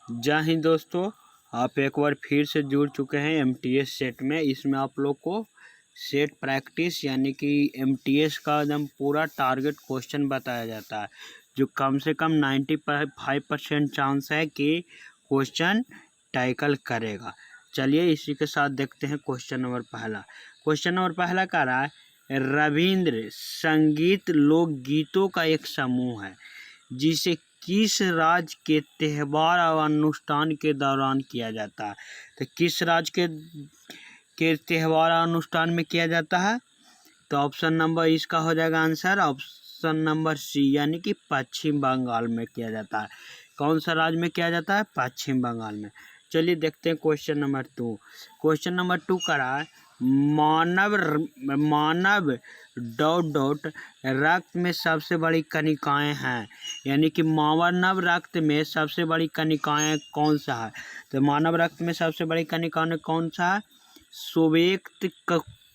जय हिंद दोस्तों, आप एक बार फिर से जुड़ चुके हैं एमटीएस सेट में। इसमें आप लोग को सेट प्रैक्टिस यानी कि एमटीएस का एकदम पूरा टारगेट क्वेश्चन बताया जाता है, जो कम से कम 95% चांस है कि क्वेश्चन टैकल करेगा। चलिए इसी के साथ देखते हैं क्वेश्चन नंबर पहला। क्वेश्चन नंबर पहला कह रहा है, रविंद्र संगीत लोकगीतों का एक समूह है जिसे किस राज्य के त्यौहार और अनुष्ठान के दौरान किया जाता है। तो किस राज्य के त्यौहार और अनुष्ठान में किया जाता है? तो ऑप्शन नंबर इसका हो जाएगा आंसर ऑप्शन नंबर सी, यानी कि पश्चिम बंगाल में किया जाता है। कौन सा राज्य में किया जाता है? पश्चिम बंगाल में। चलिए देखते हैं क्वेश्चन नंबर 2। क्वेश्चन नंबर 2 का रहा है, मानव डॉट रक्त में सबसे बड़ी कणिकाएं हैं, यानी कि मानव रक्त में सबसे बड़ी कणिकाएं कौन सा है? तो मानव रक्त में सबसे बड़ी कणिकाएं कौन सा है? श्वेत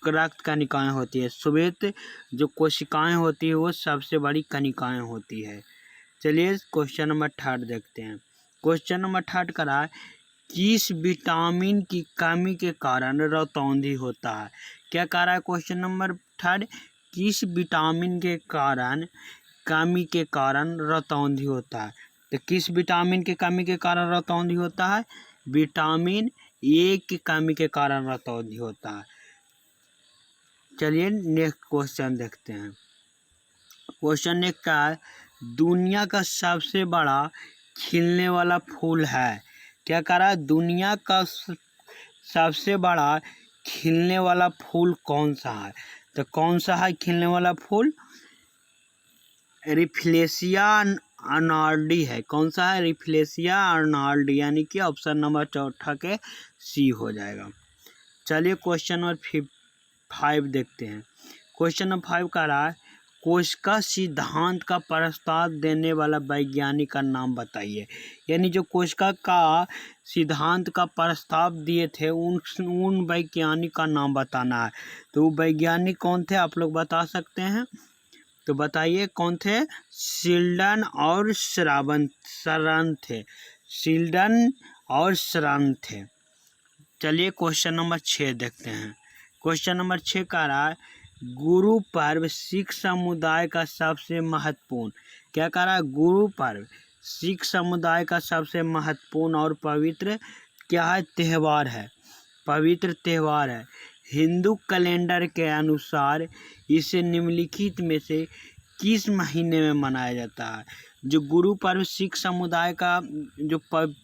रक्त कणिकाएं होती है। श्वेत जो कोशिकाएं होती है वो सबसे बड़ी कणिकाएं होती है। चलिए क्वेश्चन नंबर 3 देखते हैं। क्वेश्चन नंबर 3 का रहा है, किस विटामिन की कमी के कारण रतौंधी होता है? क्या कह रहा है क्वेश्चन नंबर 3? किस विटामिन के कारण कमी के कारण रतौंधी होता है? तो किस विटामिन के कमी के कारण रतौंधी होता है? विटामिन ए की कमी के कारण रतौंधी होता है। चलिए नेक्स्ट क्वेश्चन देखते हैं। क्वेश्चन नेक्स्ट का है, दुनिया का सबसे बड़ा खिलने वाला फूल है। क्या कह रहा है? दुनिया का सबसे बड़ा खिलने वाला फूल कौन सा है? तो कौन सा है खिलने वाला फूल? रिफ्लेशिया अर्नाल्डी है। कौन सा है? रिफ्लेशिया अर्नाल्डी, यानी कि ऑप्शन नंबर 4 के सी हो जाएगा। चलिए क्वेश्चन नंबर 5 देखते हैं। क्वेश्चन नंबर 5 का रहा है, कोशिका सिद्धांत का प्रस्ताव देने वाला वैज्ञानिक का नाम बताइए। यानी जो कोशिका का सिद्धांत का प्रस्ताव दिए थे उन वैज्ञानिक का नाम बताना है। तो वो वैज्ञानिक कौन थे आप लोग बता सकते हैं? तो बताइए कौन थे? शिल्डन और शरण थे। शिल्डन और शरण थे। चलिए क्वेश्चन नंबर 6 देखते हैं। क्वेश्चन नंबर 6 का रहा है, गुरु पर्व सिख समुदाय का सबसे महत्वपूर्ण, क्या कह रहा है? गुरु पर्व सिख समुदाय का सबसे महत्वपूर्ण और पवित्र क्या है? त्यौहार है, पवित्र त्यौहार है। हिंदू कैलेंडर के अनुसार इसे निम्नलिखित में से किस महीने में मनाया जाता है? जो गुरु पर्व सिख समुदाय का जो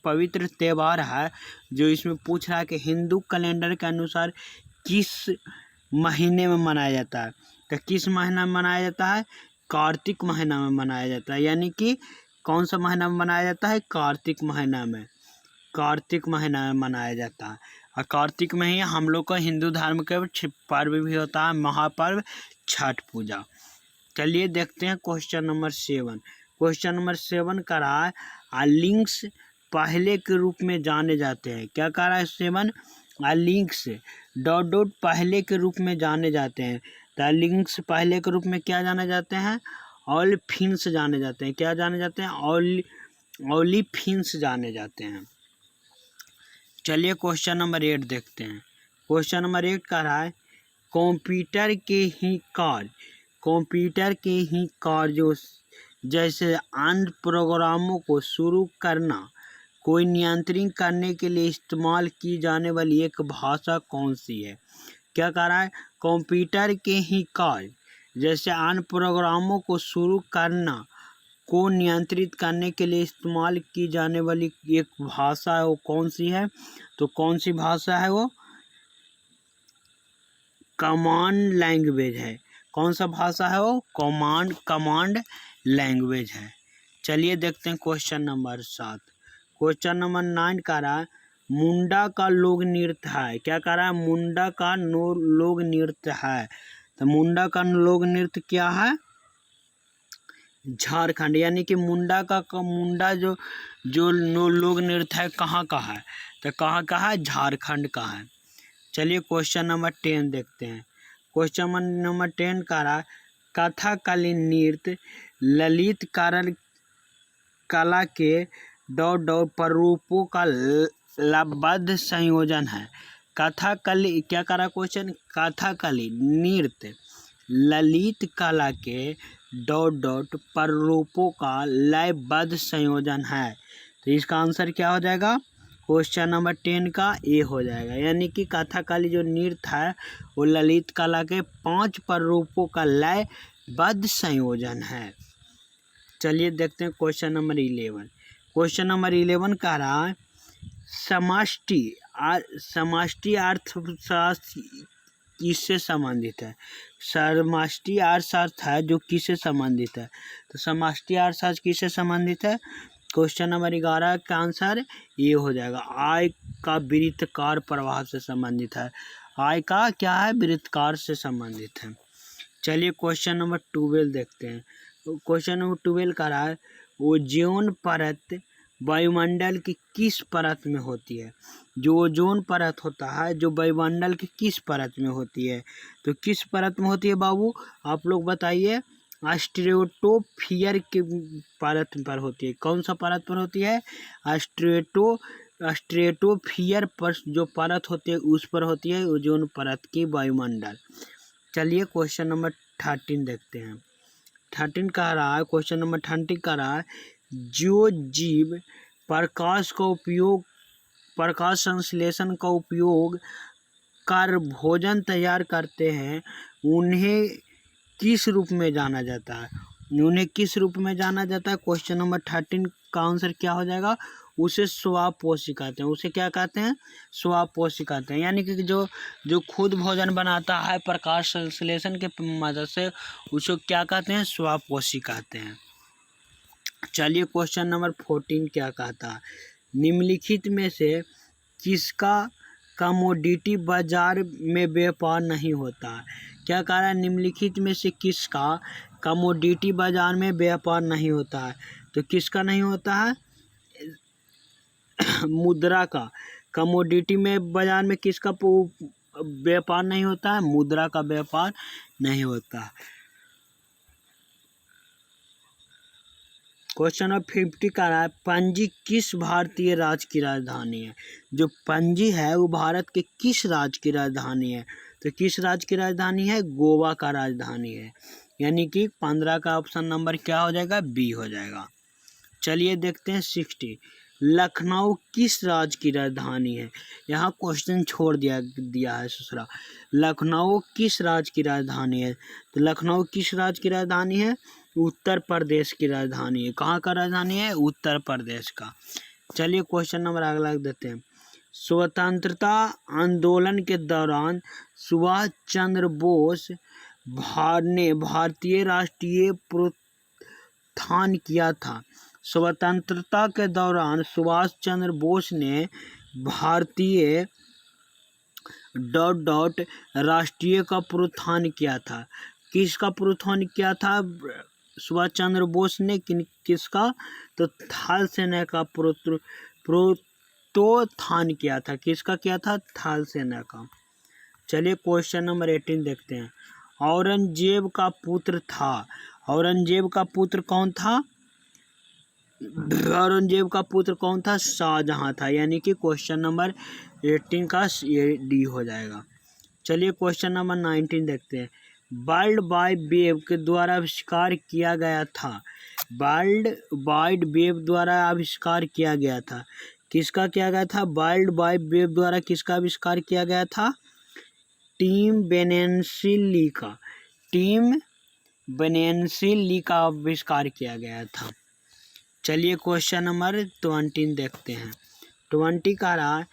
पवित्र त्यौहार है, जो इसमें पूछ रहा है कि हिंदू कैलेंडर के अनुसार किस महीने में मनाया जाता है। तो किस महीना में मनाया जाता है? कार्तिक महीना में मनाया जाता है। यानी कि कौन सा महीना में मनाया जाता है? कार्तिक महीना में। कार्तिक महीना में मनाया जाता है। और कार्तिक में ही हम लोग का हिंदू धर्म के पर्व भी होता है, महापर्व छठ पूजा। चलिए देखते हैं क्वेश्चन नंबर 7। क्वेश्चन नंबर 7 का रहा है, लिंक्स पहले के रूप में जाने जाते हैं। क्या कह रहा है 7? लिंक्स डॉट पहले के रूप में जाने जाते हैं। तो लिंक्स पहले के रूप में क्या जाने जाते हैं? ओलिफिन्स जाने जाते हैं। क्या जाने जाते हैं? ओलिफिन्स जाने जाते हैं। चलिए क्वेश्चन नंबर 8 देखते हैं। क्वेश्चन नंबर 8 का रहा है, कंप्यूटर के ही कार्यों जैसे अन्य प्रोग्रामों को शुरू करना कोई नियंत्रित करने के लिए इस्तेमाल की जाने वाली एक भाषा कौन सी है? क्या कह रहा है? कंप्यूटर के ही कार्य जैसे अन्य प्रोग्रामों को शुरू करना को नियंत्रित करने के लिए इस्तेमाल की जाने वाली एक भाषा है, वो कौन सी है? तो कौन सी भाषा है वो? कमांड लैंग्वेज है। कौन सा भाषा है वो? कमांड लैंग्वेज है। चलिए देखते हैं क्वेश्चन नंबर 7। क्वेश्चन नंबर 9 का रहा है, मुंडा का लोक नृत्य है। क्या कह रहा है? मुंडा का लोक नृत्य है। तो मुंडा का लोक नृत्य क्या है? झारखंड। यानी कि मुंडा जो लोक नृत्य है कहाँ का है? तो कहाँ का है? झारखंड का है। चलिए क्वेश्चन नंबर 10 देखते हैं। क्वेश्चन नंबर 10 का रहा, कथकली नृत्य ललित कला के डॉट डॉट प्ररूपों का लयबद्ध संयोजन है। कथकली, क्या करा क्वेश्चन, कथकली नृत्य ललित कला के डॉट डॉट प्ररूपों का लयबद्ध संयोजन है। तो इसका आंसर क्या हो जाएगा, क्वेश्चन नंबर 10 का ए हो जाएगा। यानी कि कथकली जो नृत्य है वो ललित कला के 5 प्ररूपों का लयबद्ध संयोजन है। चलिए देखते हैं क्वेश्चन नंबर 11। क्वेश्चन नंबर 11 कह रहा है समष्टि अर्थशास्त्र किससे संबंधित है। समष्टि अर्थशास्त्र है जो किससे संबंधित है, तो समष्टि अर्थशास्त्र किससे संबंधित है, क्वेश्चन नंबर 11 का आंसर ये हो जाएगा, आय का वृत्ताकार प्रवाह से संबंधित है। आय का क्या है, वृत्ताकार से संबंधित है। चलिए क्वेश्चन नंबर 12 देखते हैं। क्वेश्चन नंबर 12 का रहा है ओजोन परत वायुमंडल की किस परत में होती है। जो ओजोन परत होता है जो वायुमंडल की किस परत में होती है, तो किस परत में होती है बाबू, आप लोग बताइए। स्ट्रेटोस्फीयर की परत पर होती है। कौन सा परत पर होती है, स्ट्रेटोस्फीयर पर जो परत होती है उस पर होती है ओजोन परत की वायुमंडल। चलिए क्वेश्चन नंबर 13 देखते हैं। 13 कह रहा है, क्वेश्चन नंबर 13 कह रहा है जो जीव प्रकाश संश्लेषण का उपयोग कर भोजन तैयार करते हैं उन्हें किस रूप में जाना जाता है। उन्हें किस रूप में जाना जाता है, क्वेश्चन नंबर 13 का आंसर क्या हो जाएगा, उसे स्वापोषी कहते हैं। उसे क्या कहते हैं, स्वापोषी कहते हैं। यानी कि जो खुद भोजन बनाता है प्रकाश संश्लेषण के मदद से उसे क्या कहते हैं, स्वापोषी कहते हैं। चलिए क्वेश्चन नंबर 14 क्या कहता है, निम्नलिखित में से किसका कमोडिटी बाजार में व्यापार नहीं होता। क्या कह रहा है, निम्नलिखित में से किसका कमोडिटी बाजार में व्यापार नहीं होता है, तो किसका नहीं होता है, मुद्रा का। कमोडिटी में बाजार में किसका व्यापार नहीं होता है, मुद्रा का व्यापार नहीं होता है। क्वेश्चन नंबर 50 का रहा है पणजी किस भारतीय राज्य की राजधानी है। जो पणजी है वो भारत के किस राज्य की राजधानी है, तो किस राज्य की राजधानी है, गोवा का राजधानी है। यानी कि 15 का ऑप्शन नंबर क्या हो जाएगा, बी हो जाएगा। चलिए देखते हैं 60, लखनऊ किस राज्य की राजधानी है। यहाँ क्वेश्चन छोड़ दिया है दूसरा, लखनऊ किस राज्य की राजधानी है, तो लखनऊ किस राज्य की राजधानी है, उत्तर प्रदेश की राजधानी है। कहाँ का राजधानी है, उत्तर प्रदेश का। चलिए क्वेश्चन नंबर अगला देते हैं। स्वतंत्रता आंदोलन के दौरान सुभाष चंद्र बोस ने भारतीय राष्ट्रीय प्रोत्थान किया था। स्वतंत्रता के दौरान सुभाष चंद्र बोस ने भारतीय डॉट डॉट राष्ट्रीय का प्रोत्थान किया था। किसका प्रोत्थान किया था सुभाष चंद्र बोस ने, किसका, तो थल सेना का प्रोत्थान किया था। किसका किया था, थल सेना का। चलिए क्वेश्चन नंबर 18 देखते हैं। औरंगजेब का पुत्र था, औरंगजेब का पुत्र कौन था, औरंगजेब का पुत्र कौन था, शाहजहां था। यानी कि क्वेश्चन नंबर 18 का ये डी हो जाएगा। चलिए क्वेश्चन नंबर 19 देखते हैं। वर्ल्ड वाइड वेब के द्वारा आविष्कार किया गया था, वर्ल्ड वाइड वेब द्वारा आविष्कार किया गया था। किसका किया गया था, वर्ल्ड वाइड वेब द्वारा किसका आविष्कार किया गया था, टिम बेर्नर्स-ली का, टिम बेर्नर्स-ली का आविष्कार किया गया था। चलिए क्वेश्चन नंबर 20 देखते हैं। 20 का रहा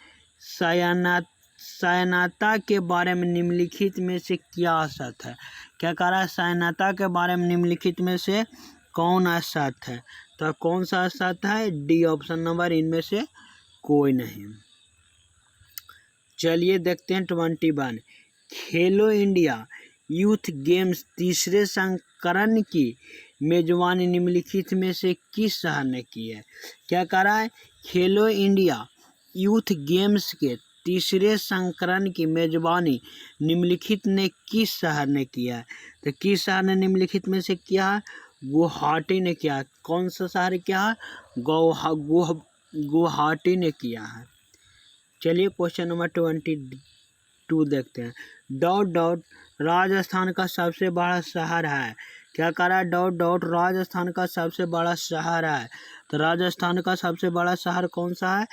सयानता के बारे में निम्नलिखित में से क्या असत है। क्या कह रहा है, सयानता के बारे में निम्नलिखित में से कौन असत है, तो कौन सा असत है, डी ऑप्शन नंबर, इनमें से कोई नहीं। चलिए देखते हैं 21, खेलो इंडिया यूथ गेम्स तीसरे संस्करण की मेजबानी निम्नलिखित में से किस शहर ने की है। क्या कह रहा है, खेलो इंडिया यूथ गेम्स के तीसरे संस्करण की मेजबानी निम्नलिखित ने किस शहर ने किया है, तो किस शहर ने निम्नलिखित में से किया है, गुवाहाटी ने किया है। कौन सा शहर किया है? गुवाहाटी ने किया है। चलिए क्वेश्चन नंबर 22 देखते हैं। डॉट डॉट राजस्थान का सबसे बड़ा शहर है। क्या कह रहा है? डॉट डॉट राजस्थान का सबसे बड़ा शहर है। तो राजस्थान का सबसे बड़ा शहर कौन सा है?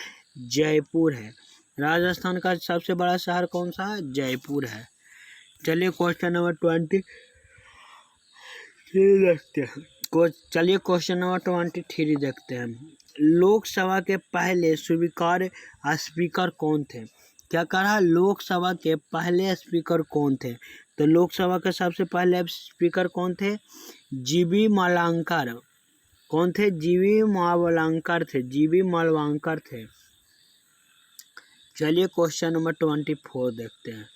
जयपुर है। राजस्थान का सबसे बड़ा शहर कौन सा है? जयपुर है। चलिए क्वेश्चन नंबर 23 देखते हैं। चलिए क्वेश्चन नंबर 23 देखते हैं। लोकसभा के पहले स्वीकार्य स्पीकर कौन थे? क्या कह रहा है? लोकसभा के पहले स्पीकर कौन थे? तो लोकसभा के सबसे पहले स्पीकर कौन थे? जीबी मालवांकर। कौन थे? जीबी मालवांकर थे। जीबी मालवांकर थे। चलिए क्वेश्चन नंबर 24 देखते हैं।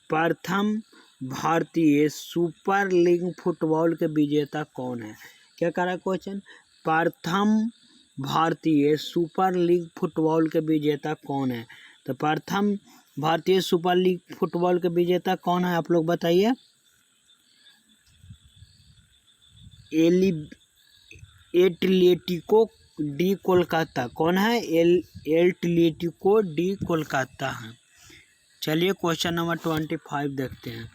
प्रथम भारतीय सुपर लीग फुटबॉल के विजेता कौन है? क्या कह रहा है क्वेश्चन? प्रथम भारतीय सुपर लीग फुटबॉल के विजेता कौन है? तो प्रथम भारतीय सुपर लीग फुटबॉल के विजेता कौन है? आप लोग बताइए। Atletico D Kolkata. कौन है? एटलेटिको डी कोलकाता है। चलिए क्वेश्चन नंबर 25 देखते हैं।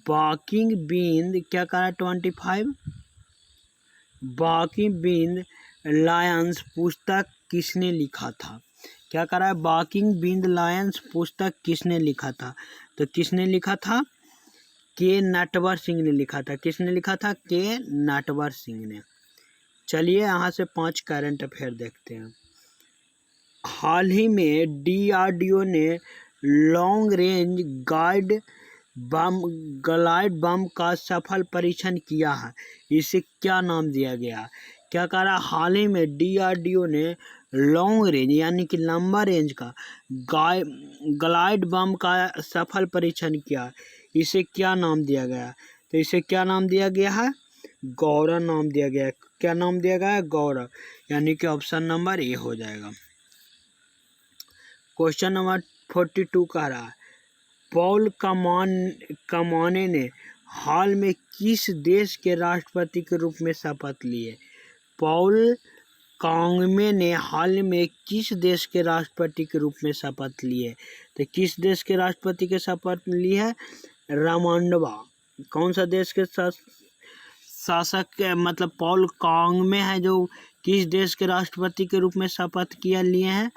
बाकिंग बींद। क्या कह रहा है 25? बाकिंग बींद लायंस पुस्तक किसने लिखा था? क्या कह रहा है? बाकिंग बींद लायंस पुस्तक किसने लिखा था? तो किसने लिखा था? के नटवर सिंह ने लिखा था। किसने लिखा था? के नटवर सिंह ने। चलिए यहाँ से 5 करंट अफेयर देखते हैं। हाल ही में DRDO ने लॉन्ग रेंज ग्लाइड बम का सफल परीक्षण किया है। इसे क्या नाम दिया गया? क्या कह रहा है? हाल ही में DRDO ने लॉन्ग रेंज यानी कि लंबा रेंज का ग्लाइड बम का सफल परीक्षण किया। इसे क्या नाम दिया गया? तो इसे क्या नाम दिया गया है? गौरव नाम दिया गया है। क्या नाम दिया गया है? गौरव। यानी कि ऑप्शन नंबर ए हो जाएगा। क्वेश्चन नंबर 42 कह रहा है। पॉल कमाने ने हाल में किस देश के राष्ट्रपति के रूप में शपथ ली है? पॉल कांगमे ने हाल में किस देश के राष्ट्रपति के रूप में शपथ ली है? तो किस देश के राष्ट्रपति के शपथ ली है? रवांडा। कौन सा देश के शासक मतलब पॉल कांगमे है जो किस देश के राष्ट्रपति के रूप में शपथ किया लिए हैं?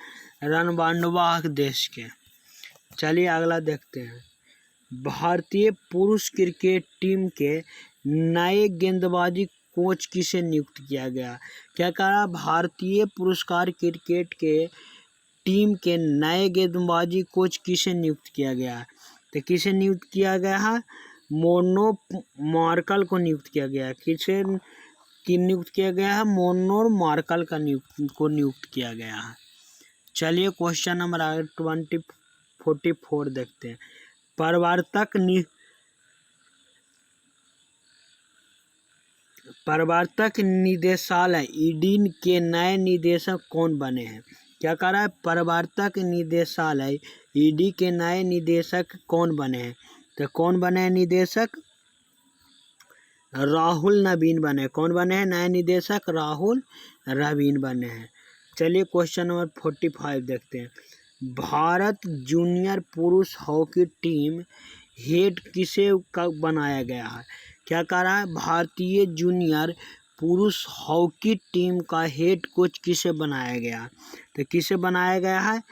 रवांडा देश के। चलिए अगला देखते हैं। भारतीय पुरुष क्रिकेट टीम के नए गेंदबाजी कोच किसे नियुक्त किया गया? क्या कहा? भारतीय पुरस्कार क्रिकेट के टीम के नए गेंदबाजी कोच किसे नियुक्त किया गया? तो किसे नियुक्त किया गया है? मोनो मार्कल को नियुक्त किया गया है। किसे नियुक्त किया गया है? मोनो मार्कल का नियुक्त किया गया है। चलिए क्वेश्चन नंबर 44 देखते हैं। प्रवर्तक निदेशालय ईडी के नए निदेशक कौन बने हैं? क्या कह रहा है? प्रवर्तक निदेशालय ईडी के नए निदेशक कौन बने हैं? तो कौन बने हैं निदेशक? राहुल नवीन बने। कौन बने हैं नए निदेशक? राहुल नवीन बने हैं। चलिए क्वेश्चन नंबर 45 देखते हैं। भारत जूनियर पुरुष हॉकी टीम हेड किसे बनाया गया है? क्या कह रहा है? भारतीय जूनियर पुरुष हॉकी टीम का हेड कोच किसे बनाया गया? तो किसे बनाया गया है?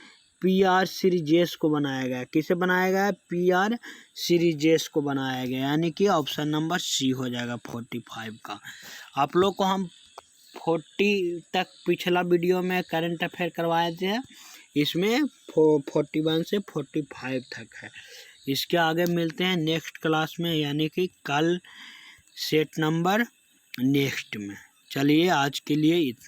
PR श्रीजेश को बनाया गया। किसे बनाया गया है? PR श्रीजेश को बनाया गया। यानी कि ऑप्शन नंबर सी हो जाएगा 45 का। आप लोग को हम 40 तक पिछला वीडियो में करंट अफेयर करवाए थे। इसमें 41 से 45 तक है। इसके आगे मिलते हैं नेक्स्ट क्लास में, यानी कि कल सेट नंबर नेक्स्ट में। चलिए आज के लिए इतना।